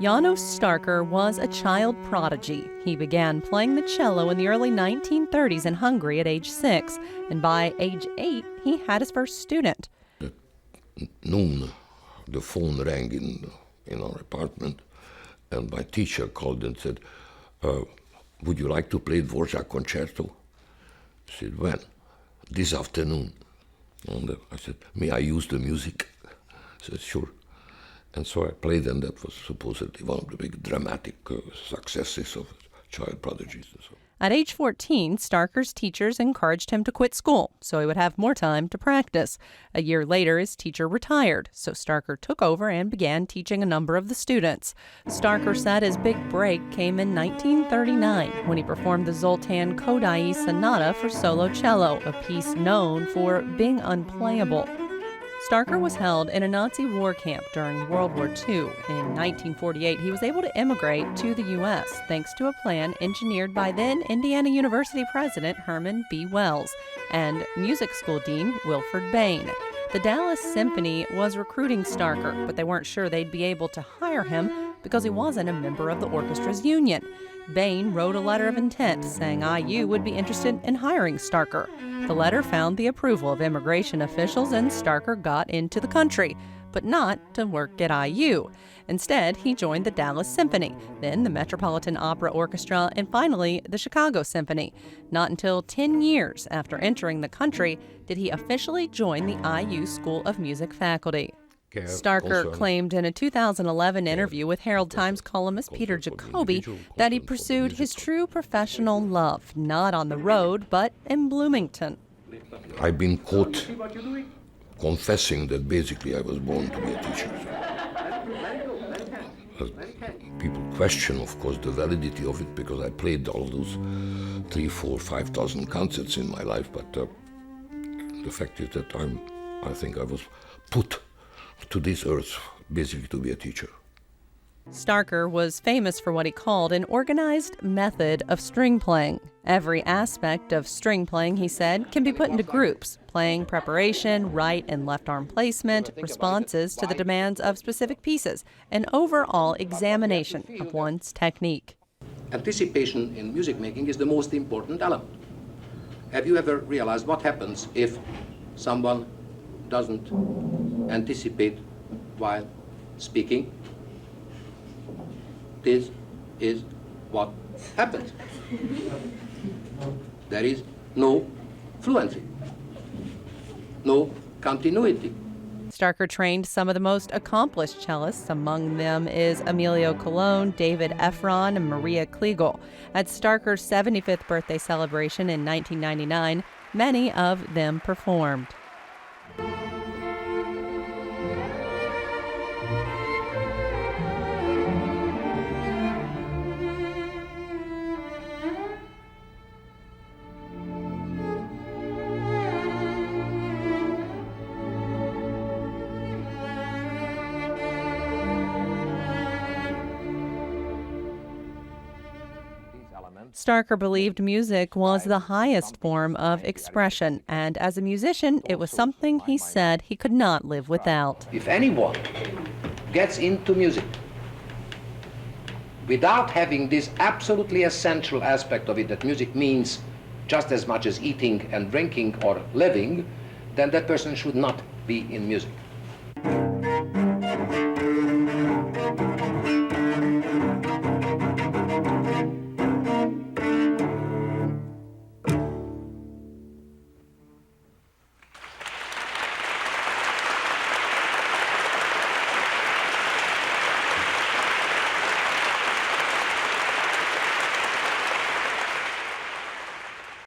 Janos Starker was a child prodigy. He began playing the cello in the early 1930s in Hungary at age 6, and by age 8, he had his first student. At noon, the phone rang in our apartment, and my teacher called and said, would you like to play Dvorak concerto? I said, when? This afternoon. And I said, may I use the music? He said, sure. And so I played, and that was supposedly one of the big dramatic successes of child prodigies. And so. At age 14, Starker's teachers encouraged him to quit school so he would have more time to practice. A year later, his teacher retired, so Starker took over and began teaching a number of the students. Starker said his big break came in 1939 when he performed the Zoltan Kodály Sonata for solo cello, a piece known for being unplayable. Starker was held in a Nazi war camp during World War II. In 1948, he was able to immigrate to the U.S. thanks to a plan engineered by then Indiana University President Herman B. Wells and music school dean Wilfred Bain. The Dallas Symphony was recruiting Starker, but they weren't sure they'd be able to hire him because he wasn't a member of the orchestra's union. Bain wrote a letter of intent saying IU would be interested in hiring Starker. The letter found the approval of immigration officials, and Starker got into the country, but not to work at IU. Instead, he joined the Dallas Symphony, then the Metropolitan Opera Orchestra, and finally the Chicago Symphony. Not until 10 years after entering the country did he officially join the IU School of Music faculty. Starker claimed in a 2011 interview with Herald Times columnist Peter Jacoby that he pursued his true professional love, not on the road, but in Bloomington. I've been caught confessing that basically I was born to be a teacher. People question, of course, the validity of it because I played all those 3,000, 4,000, 5,000 concerts in my life, but the fact is that I think I was put to this earth basically to be a teacher. Starker was famous for what he called an organized method of string playing. Every aspect of string playing, he said, can be put into groups: playing preparation, right and left arm placement, responses to the demands of specific pieces, an overall examination of one's technique. Anticipation in music making is the most important element. Have you ever realized what happens if someone doesn't anticipate while speaking? This is what happens. There is no fluency, no continuity. Starker trained some of the most accomplished cellists. Among them is Emilio Colon, David Efron, and Maria Kliegel. At Starker's 75th birthday celebration in 1999, many of them performed. Starker believed music was the highest form of expression, and as a musician, it was something he said he could not live without. If anyone gets into music without having this absolutely essential aspect of it, that music means just as much as eating and drinking or living, then that person should not be in music.